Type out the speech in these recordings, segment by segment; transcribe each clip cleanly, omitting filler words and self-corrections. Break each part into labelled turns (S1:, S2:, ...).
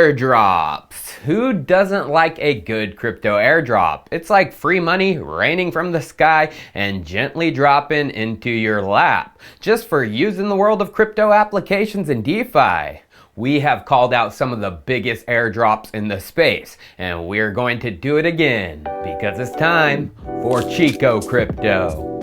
S1: Airdrops. Who doesn't like a good crypto airdrop? It's like free money raining from the sky and gently dropping into your lap, just for use in the world of crypto applications and DeFi. We have called out some of the biggest airdrops in the space, and we're going to do it again because it's time for Chico Crypto.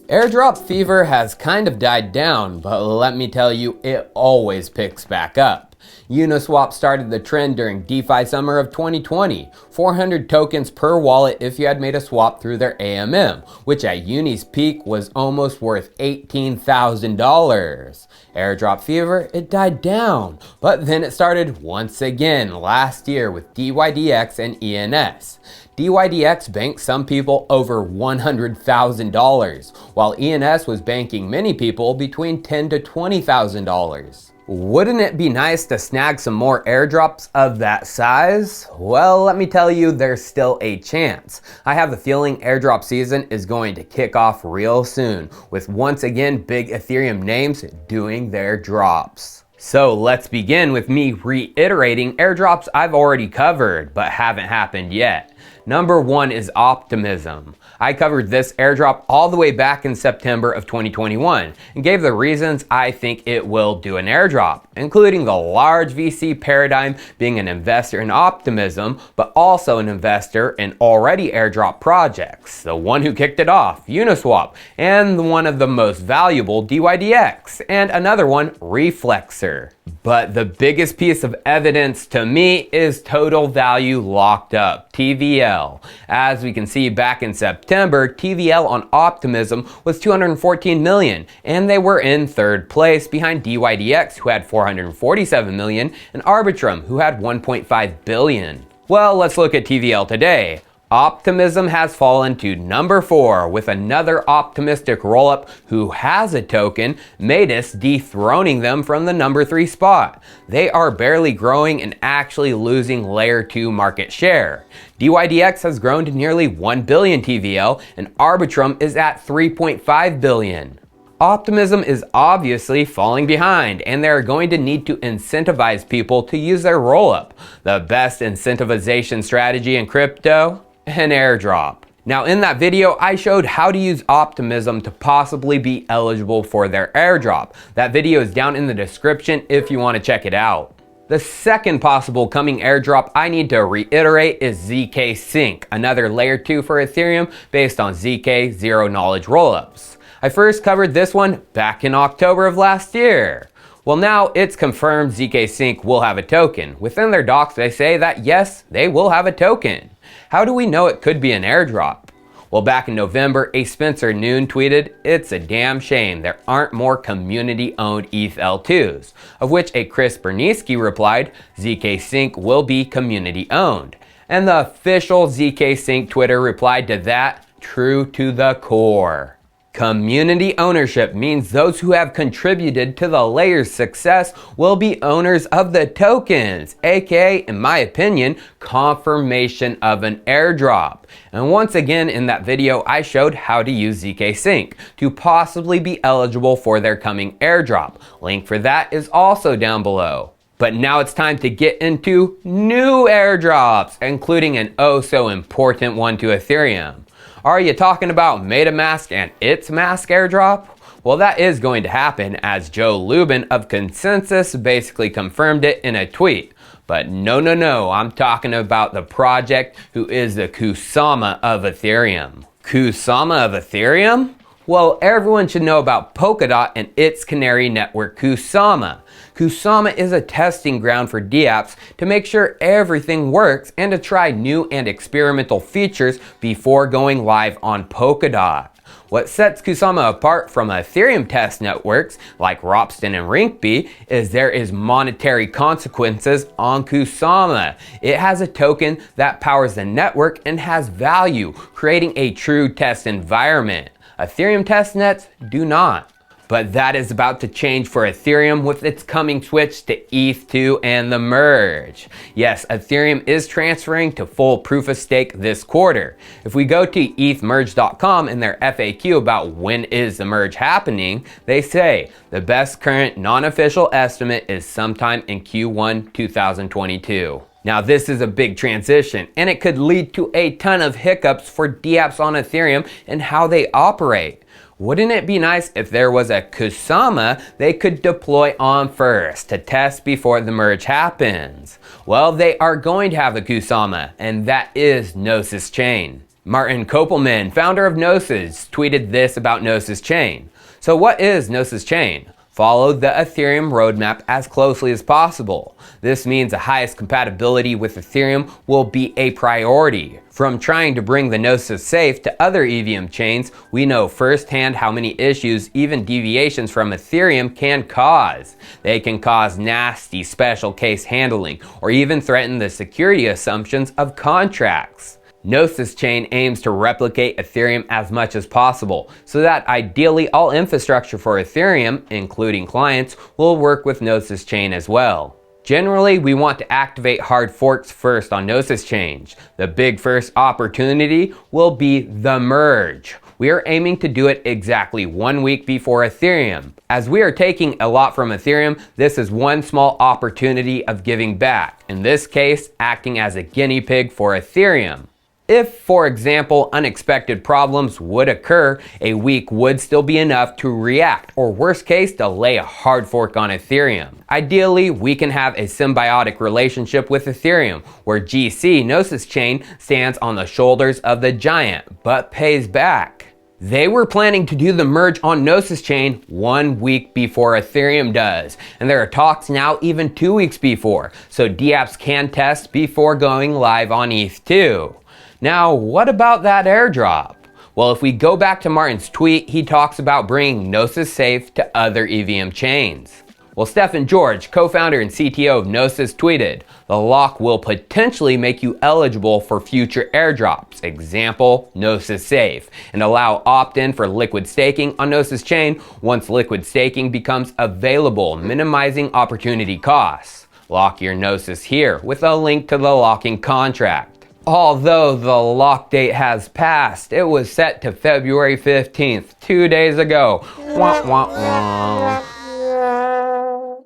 S1: Airdrop fever has kind of died down, but let me tell you, it always picks back up. Uniswap started the trend during DeFi summer of 2020, 400 tokens per wallet if you had made a swap through their AMM, which at Uni's peak was almost worth $18,000. Airdrop fever, it died down, but then it started once again last year with DYDX and ENS. DYDX banked some people over $100,000, while ENS was banking many people between $10,000 to $20,000. Wouldn't it be nice to snag some more airdrops of that size? Well, let me tell you, there's still a chance. I have a feeling airdrop season is going to kick off real soon, with once again big Ethereum names doing their drops. So let's begin with me reiterating airdrops I've already covered but haven't happened yet. Number one is Optimism. I covered this airdrop all the way back in September of 2021 and gave the reasons I think it will do an airdrop, including the large VC paradigm being an investor in Optimism, but also an investor in already airdrop projects, the one who kicked it off, Uniswap, and one of the most valuable, DYDX, and another one, Reflexer. But the biggest piece of evidence to me is total value locked up, TVL. As we can see back in September, TVL on Optimism was 214 million, and they were in third place behind DYDX, who had 447 million, and Arbitrum, who had 1.5 billion. Well, let's look at TVL today. Optimism has fallen to number 4 with another optimistic rollup who has a token, Matus, dethroning them from the number 3 spot. They are barely growing and actually losing layer 2 market share. DYDX has grown to nearly 1 billion TVL and Arbitrum is at 3.5 billion. Optimism is obviously falling behind, and they're going to need to incentivize people to use their rollup. The best incentivization strategy in crypto? An airdrop. Now in that video, I showed how to use Optimism to possibly be eligible for their airdrop. That video is down in the description if you want to check it out. The second possible coming airdrop I need to reiterate is ZKsync, another layer 2 for Ethereum based on ZK zero knowledge rollups. I first covered this one back in October of last year. Well, now it's confirmed ZKsync will have a token. Within their docs, they say that yes, they will have a token. How do we know it could be an airdrop? Well, back in November, a Spencer Noon tweeted, "It's a damn shame there aren't more community-owned ETH L2s," of which a Chris Berniski replied, "ZKsync will be community-owned." And the official ZKsync Twitter replied to that, "True to the core." Community ownership means those who have contributed to the layer's success will be owners of the tokens, aka, in my opinion, confirmation of an airdrop. And once again in that video, I showed how to use ZKsync to possibly be eligible for their coming airdrop. Link for that is also down below. But now it's time to get into new airdrops, including an oh so important one to Ethereum. Are you talking about MetaMask and its mask airdrop? Well, that is going to happen, as Joe Lubin of Consensus basically confirmed it in a tweet. But no, I'm talking about the project who is the Kusama of Ethereum. Kusama of Ethereum? Well, everyone should know about Polkadot and its canary network Kusama. Kusama is a testing ground for dApps to make sure everything works and to try new and experimental features before going live on Polkadot. What sets Kusama apart from Ethereum test networks like Ropsten and Rinkeby is there is monetary consequences on Kusama. It has a token that powers the network and has value, creating a true test environment. Ethereum testnets do not. But that is about to change for Ethereum with its coming switch to ETH2 and the merge. Yes, Ethereum is transferring to full proof of stake this quarter. If we go to ethmerge.com and their FAQ about when is the merge happening, they say the best current non-official estimate is sometime in Q1 2022. Now this is a big transition and it could lead to a ton of hiccups for dApps on Ethereum and how they operate. Wouldn't it be nice if there was a Kusama they could deploy on first to test before the merge happens? Well, they are going to have a Kusama, and that is Gnosis Chain. Martin Kopelman, founder of Gnosis, tweeted this about Gnosis Chain. So what is Gnosis Chain? Follow the Ethereum roadmap as closely as possible. This means the highest compatibility with Ethereum will be a priority. From trying to bring the Gnosis safe to other EVM chains, we know firsthand how many issues even deviations from Ethereum can cause. They can cause nasty special case handling or even threaten the security assumptions of contracts. Gnosis Chain aims to replicate Ethereum as much as possible, so that ideally all infrastructure for Ethereum, including clients, will work with Gnosis Chain as well. Generally, we want to activate hard forks first on Gnosis Chain. The big first opportunity will be the merge. We are aiming to do it exactly 1 week before Ethereum. As we are taking a lot from Ethereum, this is one small opportunity of giving back, in this case, acting as a guinea pig for Ethereum. If, for example, unexpected problems would occur, a week would still be enough to react, or worst case, delay a hard fork on Ethereum. Ideally, we can have a symbiotic relationship with Ethereum, where GC Gnosis Chain stands on the shoulders of the giant, but pays back. They were planning to do the merge on Gnosis Chain 1 week before Ethereum does, and there are talks now even 2 weeks before, so dApps can test before going live on ETH2. Now, what about that airdrop? Well, if we go back to Martin's tweet, he talks about bringing Gnosis Safe to other EVM chains. Well, Stefan George, co-founder and CTO of Gnosis, tweeted, "The lock will potentially make you eligible for future airdrops, example, Gnosis Safe, and allow opt-in for liquid staking on Gnosis Chain once liquid staking becomes available, minimizing opportunity costs. Lock your Gnosis here with a link to the locking contract." Although the lock date has passed, it was set to February 15th, 2 days ago. Wah, wah, wah.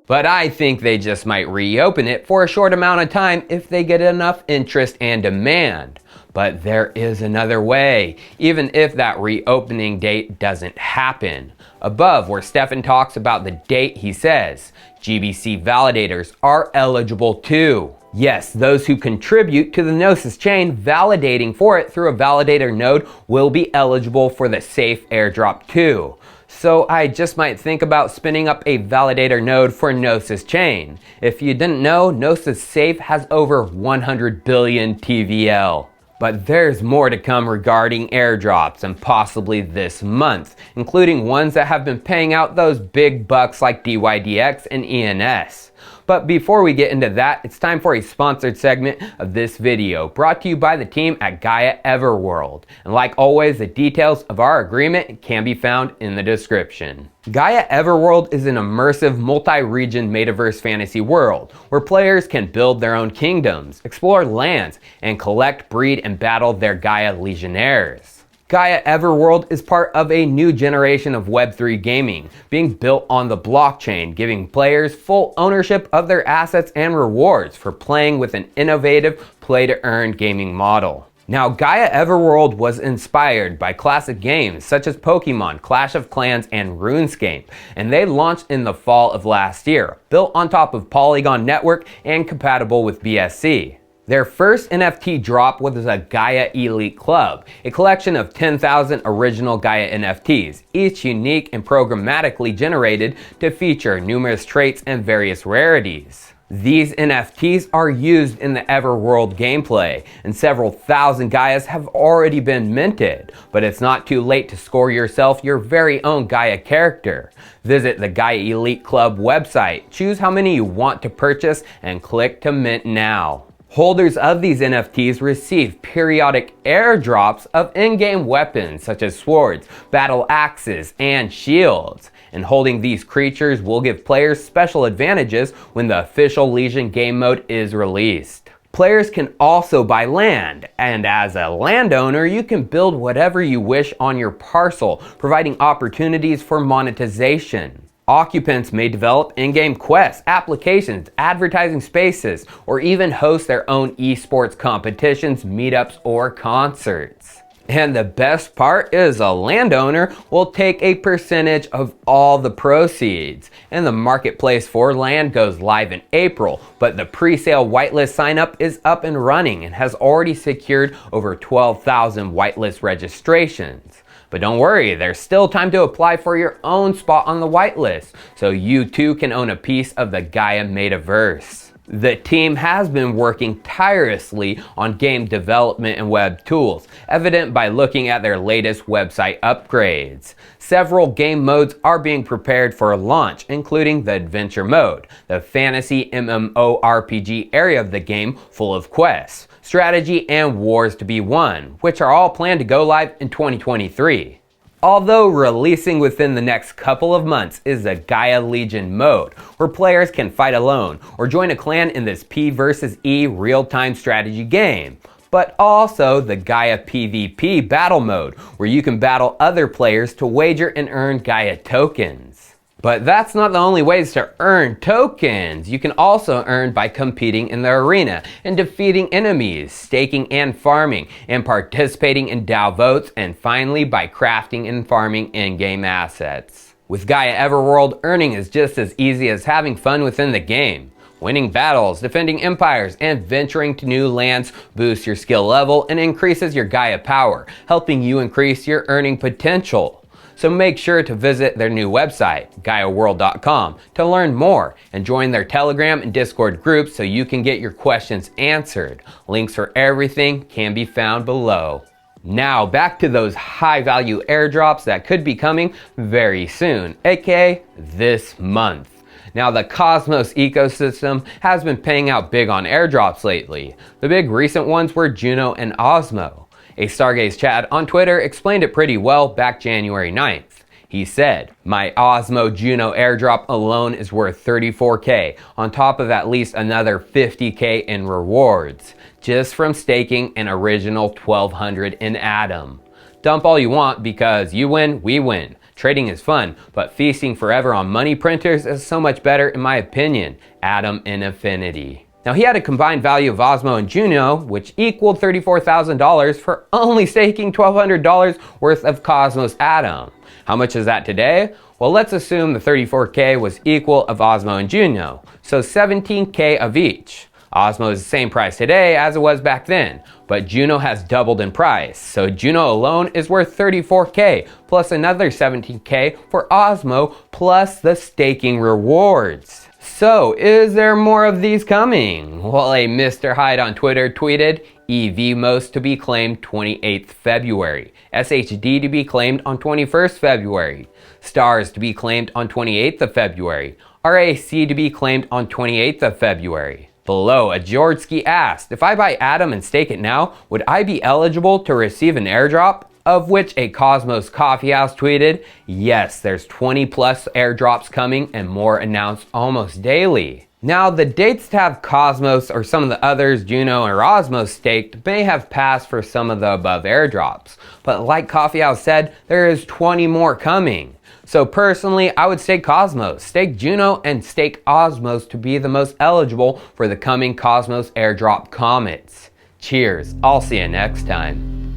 S1: But I think they just might reopen it for a short amount of time if they get enough interest and demand. But there is another way, even if that reopening date doesn't happen. Above, where Stefan talks about the date, he says, GBC validators are eligible too. Yes, those who contribute to the Gnosis chain validating for it through a validator node will be eligible for the safe airdrop too. So I just might think about spinning up a validator node for Gnosis chain. If you didn't know, Gnosis Safe has over 100 billion TVL. But there's more to come regarding airdrops, and possibly this month, including ones that have been paying out those big bucks like DYDX and ENS. But before we get into that, it's time for a sponsored segment of this video, brought to you by the team at Gaia EverWorld. And like always, the details of our agreement can be found in the description. Gaia EverWorld is an immersive multi-region metaverse fantasy world where players can build their own kingdoms, explore lands, and collect, breed, and battle their Gaia legionnaires. Gaia EverWorld is part of a new generation of Web3 gaming, being built on the blockchain, giving players full ownership of their assets and rewards for playing with an innovative play-to-earn gaming model. Now, Gaia EverWorld was inspired by classic games such as Pokemon, Clash of Clans, and RuneScape, and they launched in the fall of last year, built on top of Polygon Network and compatible with BSC. Their first NFT drop was a Gaia Elite Club, a collection of 10,000 original Gaia NFTs, each unique and programmatically generated to feature numerous traits and various rarities. These NFTs are used in the EverWorld gameplay, and several thousand Gaias have already been minted, but it's not too late to score yourself your very own Gaia character. Visit the Gaia Elite Club website, choose how many you want to purchase, and click to mint now. Holders of these NFTs receive periodic airdrops of in-game weapons such as swords, battle axes, and shields. And holding these creatures will give players special advantages when the official Legion game mode is released. Players can also buy land, and as a landowner, you can build whatever you wish on your parcel, providing opportunities for monetization. Occupants may develop in-game quests, applications, advertising spaces, or even host their own esports competitions, meetups, or concerts. And the best part is a landowner will take a percentage of all the proceeds. And the marketplace for land goes live in April, but the pre-sale whitelist sign-up is up and running and has already secured over 12,000 whitelist registrations. But don't worry, there's still time to apply for your own spot on the whitelist, so you too can own a piece of the Gaia metaverse. The team has been working tirelessly on game development and web tools, evident by looking at their latest website upgrades. Several game modes are being prepared for launch, including the adventure mode, the fantasy MMORPG area of the game full of quests, strategy, and wars to be won, which are all planned to go live in 2023. Although releasing within the next couple of months is the Gaia Legion mode, where players can fight alone or join a clan in this P versus E real-time strategy game. But also the Gaia PvP battle mode, where you can battle other players to wager and earn Gaia tokens. But that's not the only ways to earn tokens. You can also earn by competing in the arena and defeating enemies, staking and farming, and participating in DAO votes, and finally by crafting and farming in-game assets. With Gaia EverWorld, earning is just as easy as having fun within the game. Winning battles, defending empires, and venturing to new lands boosts your skill level and increases your Gaia power, helping you increase your earning potential. So make sure to visit their new website, GaiaWorld.com, to learn more and join their Telegram and Discord groups so you can get your questions answered. Links for everything can be found below. Now back to those high value airdrops that could be coming very soon, aka this month. Now the Cosmos ecosystem has been paying out big on airdrops lately. The big recent ones were Juno and Osmo. A Stargaze Chad on Twitter explained it pretty well back January 9th. He said, "My Osmo Juno airdrop alone is worth 34K, on top of at least another 50K in rewards, just from staking an original 1200 in Atom. Dump all you want because you win, we win. Trading is fun, but feasting forever on money printers is so much better in my opinion. Atom in Infinity." Now he had a combined value of Osmo and Juno, which equaled $34,000 for only staking $1,200 worth of Cosmos Atom. How much is that today? Well, let's assume the 34K was equal of Osmo and Juno, so 17K of each. Osmo is the same price today as it was back then, but Juno has doubled in price, so Juno alone is worth 34K, plus another 17K for Osmo, plus the staking rewards. So, is there more of these coming? Well, a Mr. Hyde on Twitter tweeted, EV most to be claimed 28th February, SHD to be claimed on 21st February, Stars to be claimed on 28th of February, RAC to be claimed on 28th of February. Below, a Georgski asked, if I buy Atom and stake it now, would I be eligible to receive an airdrop? Of which a Cosmos Coffeehouse tweeted, yes, there's 20 plus airdrops coming and more announced almost daily. Now the dates to have Cosmos or some of the others, Juno or Osmo staked, may have passed for some of the above airdrops. But like Coffeehouse said, there is 20 more coming. So personally, I would stake Cosmos, stake Juno, and stake Osmos to be the most eligible for the coming Cosmos airdrop comets. Cheers, I'll see you next time.